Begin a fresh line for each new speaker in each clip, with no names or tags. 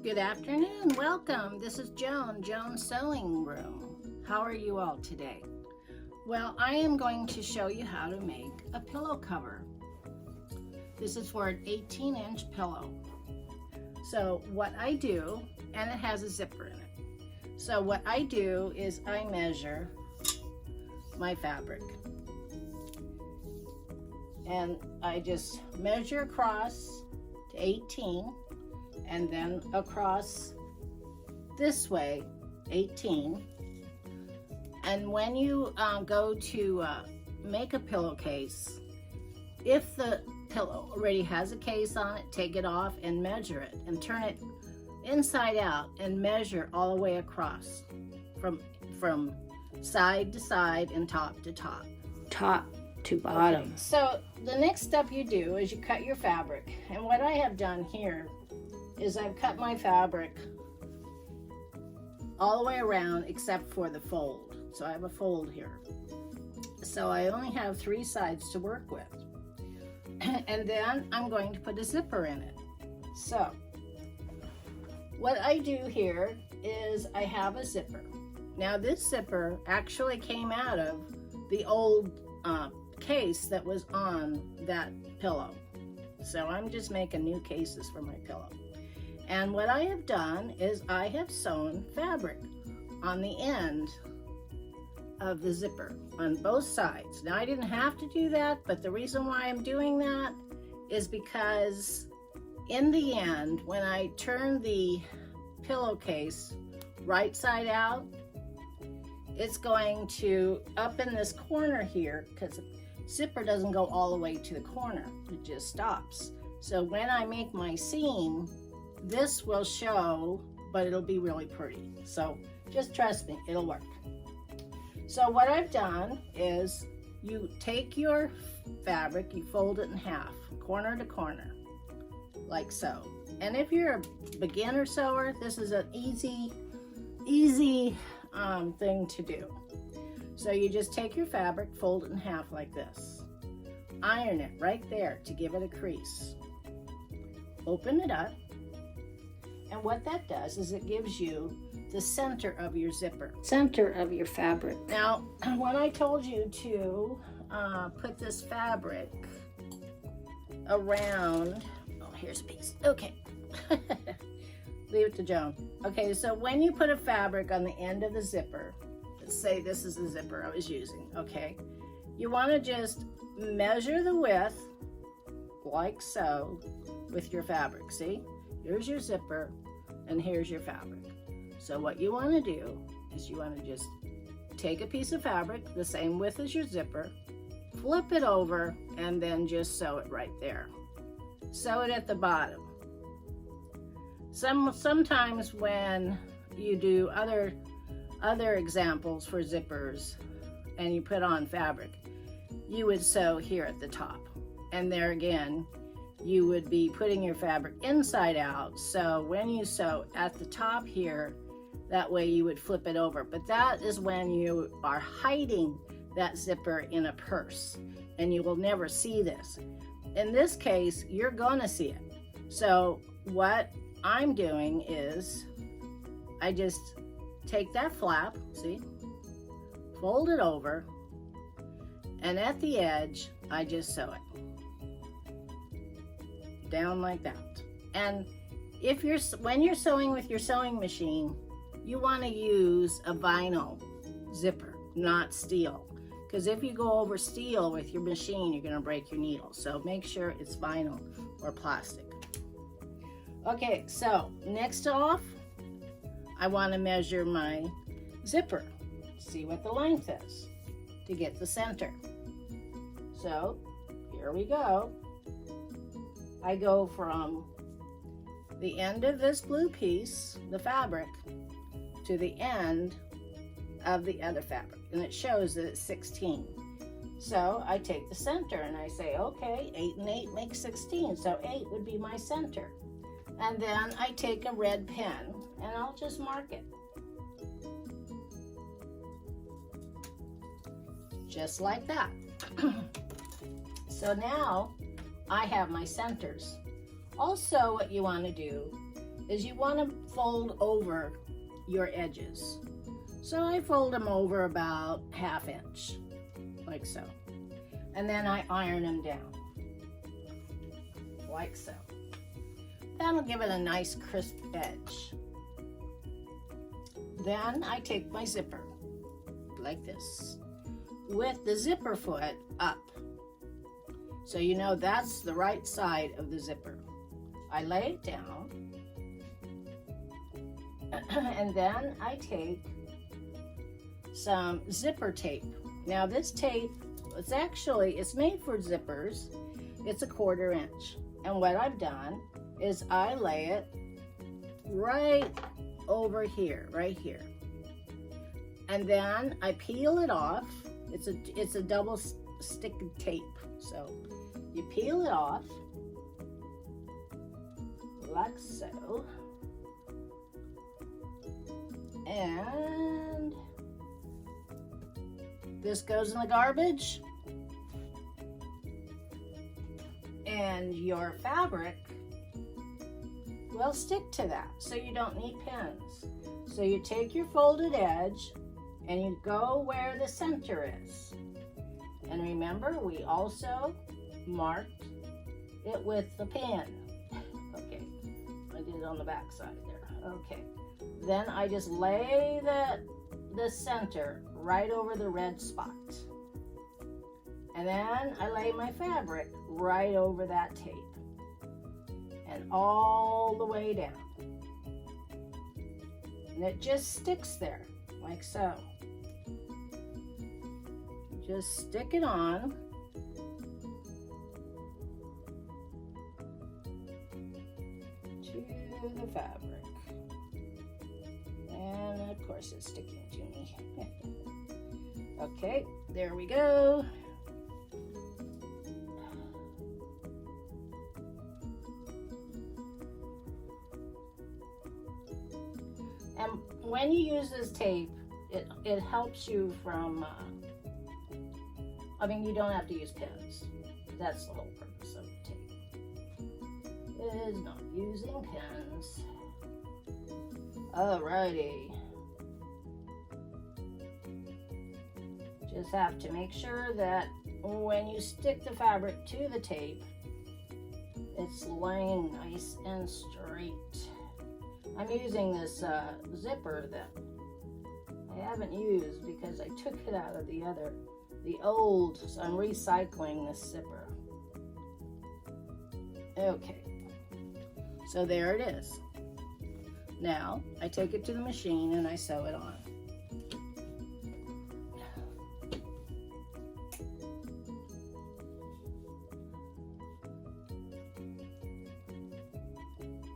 Good afternoon, welcome. This is Joan's Sewing Room. How are you all today? Well, I am going to show you how to make a pillow cover. This is for an 18-inch pillow. So what I do, and it has a zipper in it. So what I do is I measure my fabric. And I just measure across to 18 and then across this way 18. And when you go to make a pillowcase, if the pillow already has a case on it, take it off and measure it and turn it inside out and measure all the way across from side to side and top to top.
Top to bottom.
Okay. So the next step you do is you cut your fabric. And what I have done here is I've cut my fabric all the way around except for the fold. So I have a fold here. So I only have 3 sides to work with. And then I'm going to put a zipper in it. So what I do here is I have a zipper. Now this zipper actually came out of the old case that was on that pillow. So I'm just making new cases for my pillow. And what I have done is I have sewn fabric on the end of the zipper on both sides. Now I didn't have to do that, but the reason why I'm doing that is because in the end, when I turn the pillowcase right side out, it's going to up in this corner here, because the zipper doesn't go all the way to the corner, it just stops. So when I make my seam, this will show, but it'll be really pretty. So just trust me, it'll work. So what I've done is you take your fabric, you fold it in half, corner to corner, like so. And if you're a beginner sewer, this is an easy thing to do. So you just take your fabric, fold it in half like this. Iron it right there to give it a crease. Open it up. And what that does is it gives you the center of your zipper.
Center of your fabric.
Now, when I told you to put this fabric around, oh, here's a piece. Okay. Leave it to Joan. Okay, so when you put a fabric on the end of the zipper, let's say this is the zipper I was using, okay? You want to just measure the width like so with your fabric. See? Here's your zipper and here's your fabric. So what you want to do is you want to just take a piece of fabric the same width as your zipper, flip it over, and then just sew it right there. Sew it at the bottom. Sometimes when you do other examples for zippers and you put on fabric, you would sew here at the top. And there again, you would be putting your fabric inside out. So when you sew at the top here, that way you would flip it over. But that is when you are hiding that zipper in a purse and you will never see this. In this case, you're gonna see it. So what I'm doing is I just take that flap, see, fold it over, and at the edge, I just sew it down like that. And when you're sewing with your sewing machine, you want to use a vinyl zipper, not steel. Because if you go over steel with your machine, you're going to break your needle. So make sure it's vinyl or plastic. Okay, so next off, I want to measure my zipper, see what the length is to get the center. So here we go. I go from the end of this blue piece, the fabric, to the end of the other fabric, and it shows that it's 16. So I take the center and I say, okay, 8 and 8 makes 16, so 8 would be my center. And then I take a red pen and I'll just mark it. Just like that. So now I have my centers. Also, what you want to do is you want to fold over your edges. So I fold them over about 1/2 inch, like so. And then I iron them down, like so. That'll give it a nice crisp edge. Then I take my zipper, like this, with the zipper foot up. So you know that's the right side of the zipper. I lay it down, and then I take some zipper tape. Now this tape, it's made for zippers. It's a 1/4 inch. And what I've done is I lay it right over here, right here. And then I peel it off. It's a double stick tape. So you peel it off like so. And this goes in the garbage. And your fabric will stick to that, so you don't need pins. So you take your folded edge and you go where the center is. And remember, we also marked it with the pin. Okay, I did it on the back side there. Okay, then I just lay the center right over the red spot. And then I lay my fabric right over that tape and all the way down. And it just sticks there, like so. Just stick it on. To the fabric. And of course it's sticking to me. Okay, there we go. And when you use this tape, it helps you from, you don't have to use pins. That's the whole purpose of the tape. It is not using pins. Alrighty. Just have to make sure that when you stick the fabric to the tape, it's laying nice and straight. I'm using this zipper that I haven't used because I took it out of the old, so I'm recycling this zipper. Okay, so there it is. Now I take it to the machine and I sew it on.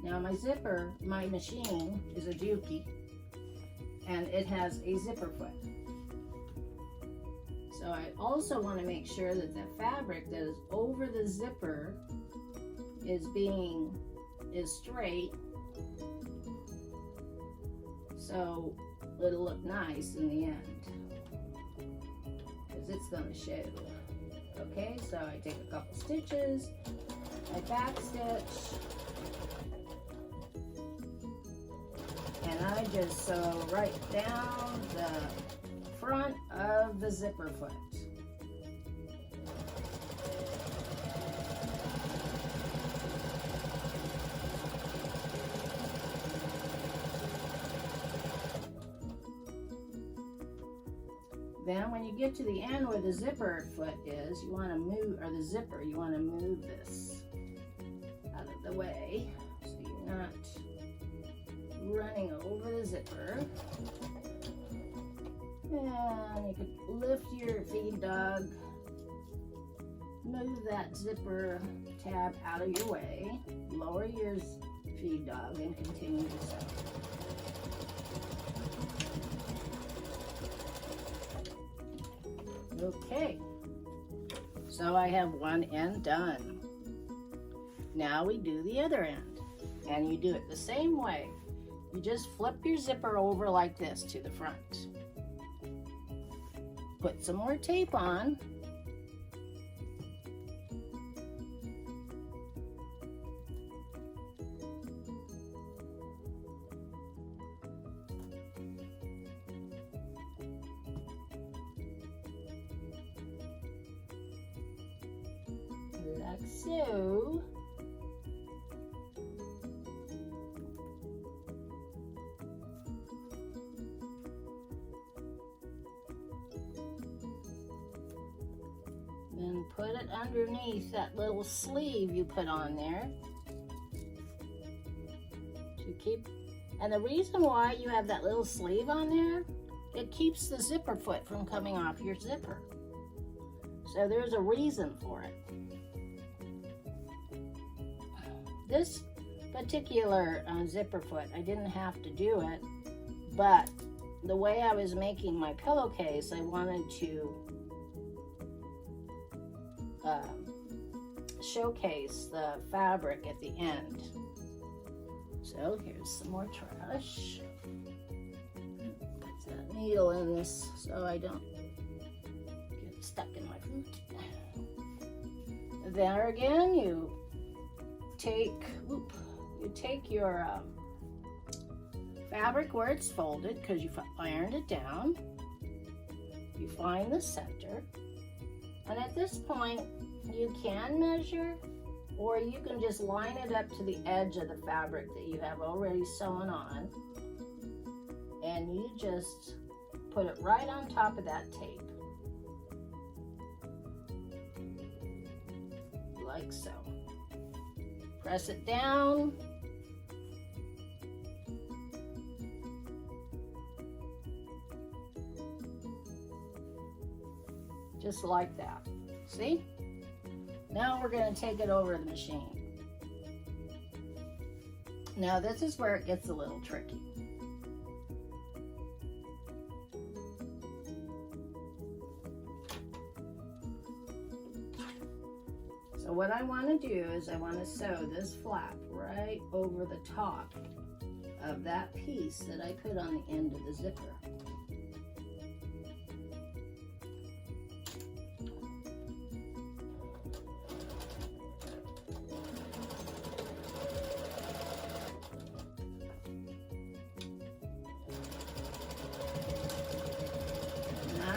Now my machine is a Juki, and it has a zipper foot. So I also want to make sure that the fabric that is over the zipper is straight, so it'll look nice in the end, because it's gonna show. Okay, so I take a couple stitches, I back stitch, and I just sew right down the front of the zipper foot. Then when you get to the end where the zipper foot is, you want to move, or the zipper, you want to move this out of the way so you're not running over the zipper. And you can lift your feed dog, move that zipper tab out of your way, lower your feed dog, and continue to sew. Okay, so I have one end done. Now we do the other end, and you do it the same way. You just flip your zipper over like this to the front. Put some more tape on. like so. Then put it underneath that little sleeve you put on there to keep. And the reason why you have that little sleeve on there, it keeps the zipper foot from coming off your zipper. So there's a reason for it. This particular zipper foot, I didn't have to do it, but the way I was making my pillowcase, I wanted to showcase the fabric at the end. So here's some more trash. Put that needle in this so I don't get stuck in my food. There again, you take your fabric where it's folded because you ironed it down. You find the center, and at this point you can measure, or you can just line it up to the edge of the fabric that you have already sewn on, and you just put it right on top of that tape, like so. Press it down. Just like that. See? Now we're going to take it over the machine. Now this is where it gets a little tricky. So what I want to do is I want to sew this flap right over the top of that piece that I put on the end of the zipper.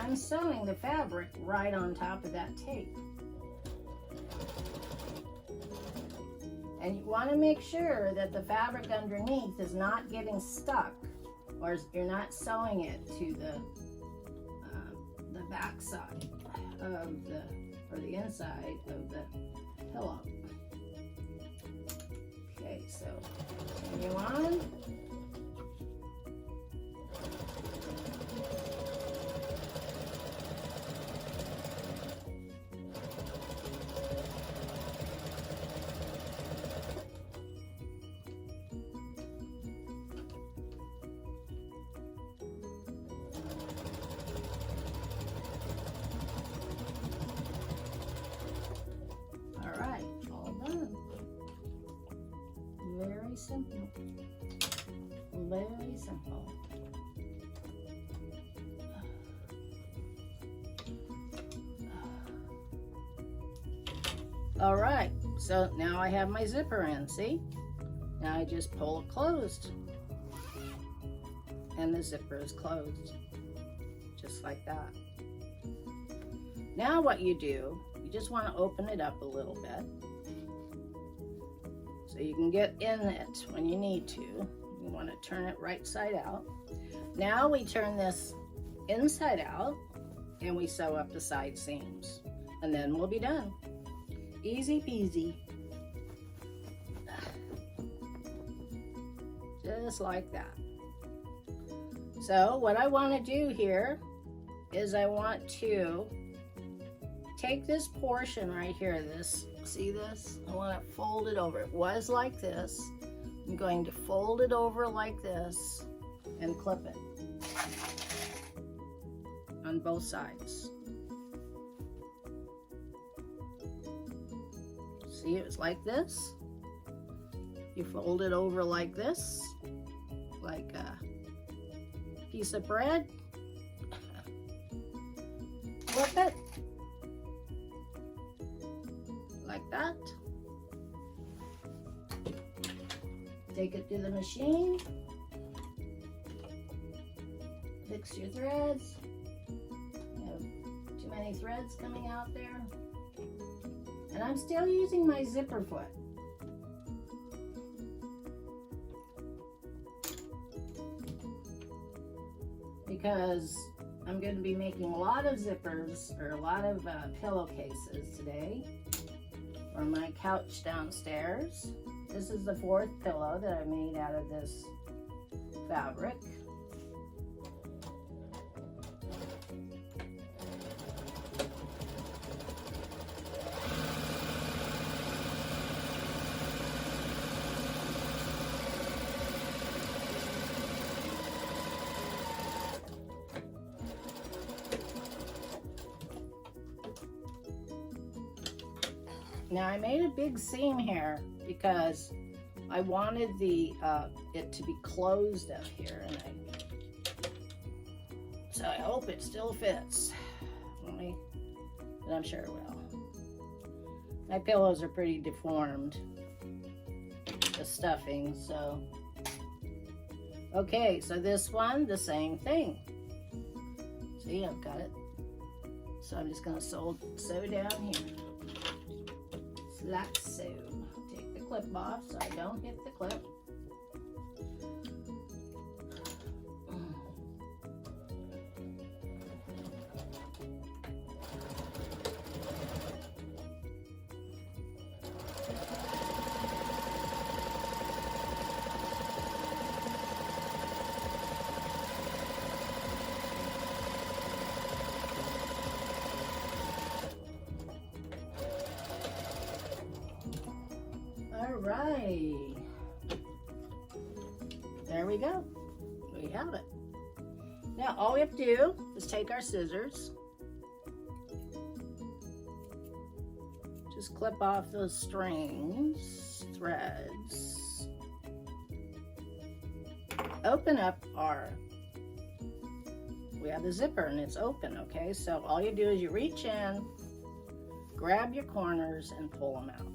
I'm sewing the fabric right on top of that tape. And you want to make sure that the fabric underneath is not getting stuck, or you're not sewing it to the back side of the inside of the pillow. Okay, so continue on. Very simple. Very simple. All right, so now I have my zipper in, see? Now I just pull it closed. And the zipper is closed. Just like that. Now what you do, you just want to open it up a little bit. So you can get in it when you need to. You want to turn it right side out. Now we turn this inside out and we sew up the side seams. And then we'll be done. Easy peasy. Just like that. So what I want to do here is I want to take this portion right here, see this? I want to fold it over. It was like this. I'm going to fold it over like this and clip it on both sides. See, it's like this. You fold it over like this, like a piece of bread. Flip it. Like that. Take it to the machine. Fix your threads. You have too many threads coming out there. And I'm still using my zipper foot. Because I'm going to be making a lot of zippers, or a lot of pillowcases today for my couch downstairs. This is the 4th pillow that I made out of this fabric. Now I made a big seam here because I wanted the it to be closed up here, and so I hope it still fits. But I'm sure it will. My pillows are pretty deformed, the stuffing, so. Okay, so this one, the same thing. See, I've got it. So I'm just gonna sew down here. Like so. Take the clip off so I don't hit the clip. Alright, there we go. We have it. Now all we have to do is take our scissors, just clip off those strings, threads, open up we have the zipper and it's open, okay? So all you do is you reach in, grab your corners and pull them out.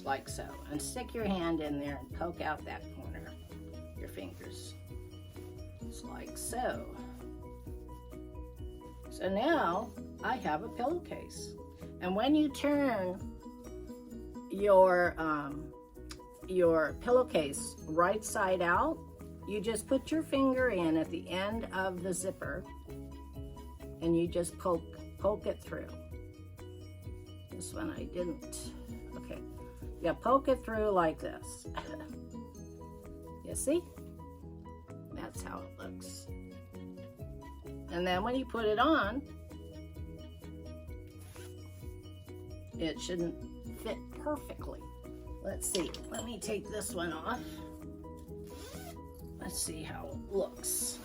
Like so, and stick your hand in there and poke out that corner, your fingers, just like so. So now I have a pillowcase, and when you turn your pillowcase right side out, you just put your finger in at the end of the zipper and you just poke it through. This one I didn't. Okay. Yeah, poke it through like this. You see? That's how it looks. And then when you put it on, it shouldn't fit perfectly. Let's see. Let me take this one off. Let's see how it looks.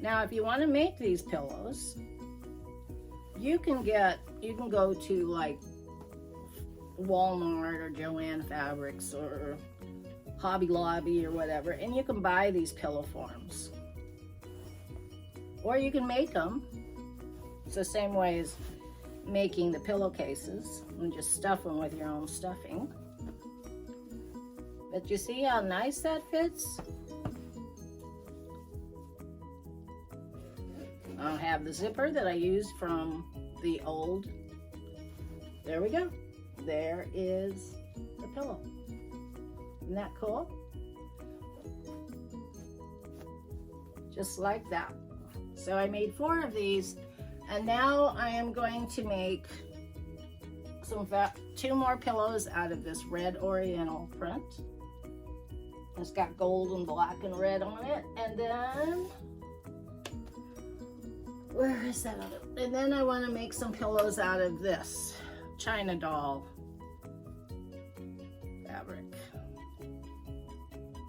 Now, if you want to make these pillows, you can go to like Walmart or Joann Fabrics or Hobby Lobby or whatever, and you can buy these pillow forms. Or you can make them. It's the same way as making the pillowcases, and just stuff them with your own stuffing. But you see how nice that fits? I have the zipper that I used from the old. There we go. There is the pillow. Isn't that cool? Just like that. So I made 4 of these, and now I am going to make 2 more pillows out of this red oriental print. It's got gold and black and red on it, and then where is that other? And then I want to make some pillows out of this China doll fabric.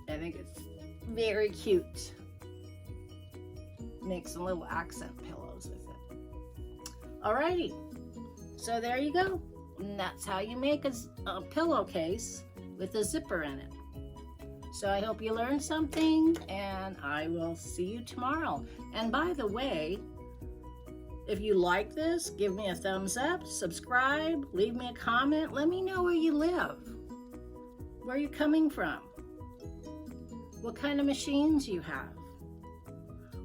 I think it's very cute. Make some little accent pillows with it. Alrighty, so there you go. And that's how you make a pillowcase with a zipper in it. So I hope you learned something, and I will see you tomorrow. And by the way, if you like this, give me a thumbs up, subscribe, leave me a comment, let me know where you live. Where are you coming from? What kind of machines you have?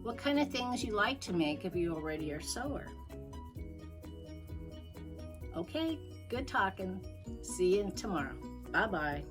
What kind of things you like to make if you already are a sewer? Okay, good talking. See you tomorrow. Bye-bye.